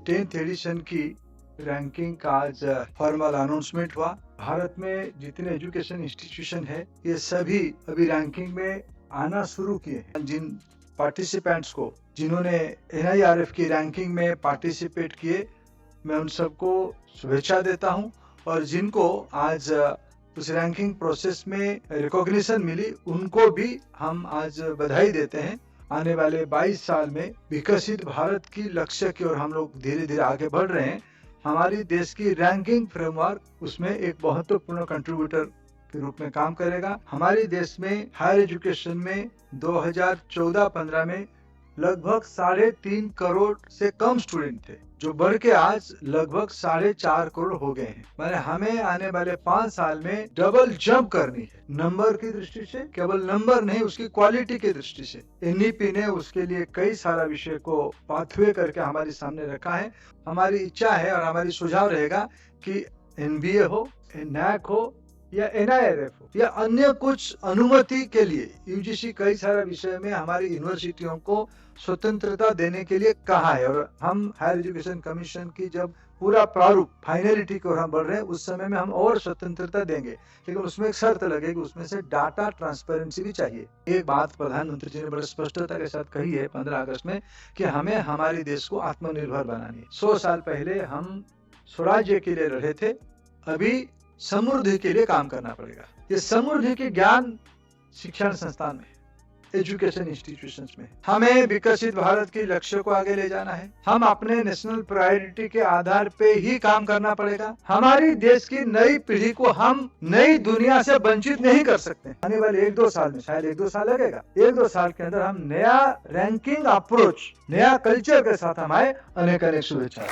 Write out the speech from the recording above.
10th addition की ranking का आज फॉर्मल अनाउंसमेंट हुआ। भारत में जितने एजुकेशन इंस्टीट्यूशन है ये सभी अभी रैंकिंग में आना शुरू किए हैं। जिन पार्टिसिपेंट्स को जिन्होंने NIRF की रैंकिंग में पार्टिसिपेट किए, मैं उन सबको शुभेच्छा देता हूं, और जिनको आज उस रैंकिंग प्रोसेस में रिकॉग्निशन मिली उनको भी हम आज बधाई देते हैं। आने वाले 22 साल में विकसित भारत की लक्ष्य की ओर हम लोग धीरे धीरे आगे बढ़ रहे हैं। हमारी देश की रैंकिंग फ्रेमवर्क उसमें एक महत्वपूर्ण कंट्रीब्यूटर के रूप में काम करेगा। हमारे देश में हायर एजुकेशन में 2014-15 में लगभग 3.5 करोड़ से कम स्टूडेंट थे, जो बढ़ के आज लगभग 4.5 करोड़ हो गए हैं। माने हमें आने वाले 5 साल में डबल जंप करनी है, नंबर की दृष्टि से, केवल नंबर नहीं उसकी क्वालिटी की दृष्टि से। NEP ने उसके लिए कई सारा विषय को पाथवे करके हमारे सामने रखा है। हमारी इच्छा है और हमारी सुझाव रहेगा कि NBA हो, NAC हो या NIRF हो या अन्य कुछ अनुमति के लिए UGC कई सारा विषय में हमारी यूनिवर्सिटियों को स्वतंत्रता देने के लिए कहा है, और हम हायर एजुकेशन कमीशन की जब पूरा प्रारूप फाइनलिटी की ओर हम बढ़ रहे हैं उस समय में हम और स्वतंत्रता देंगे, लेकिन उसमें एक शर्त लगेगी, उसमें से डाटा ट्रांसपेरेंसी भी चाहिए। एक बात प्रधानमंत्री जी ने बड़ी स्पष्टता के साथ कही है 15 अगस्त में कि हमें हमारे देश को आत्मनिर्भर बनानी है। 100 साल पहले हम स्वराज्य के लिए लड़े थे, अभी समृद्धि के लिए काम करना पड़ेगा। ये समृद्धि के ज्ञान शिक्षण संस्थान में, एजुकेशन इंस्टीट्यूशंस में हमें विकसित भारत के लक्ष्य को आगे ले जाना है। हम अपने नेशनल प्रायोरिटी के आधार पे ही काम करना पड़ेगा। हमारी देश की नई पीढ़ी को हम नई दुनिया से वंचित नहीं कर सकते। आने वाले 1-2 साल में, शायद 1-2 साल लगेगा, 1-2 साल के अंदर हम नया रैंकिंग अप्रोच, नया कल्चर के साथ हम आए। अनेक शुभेच्छा।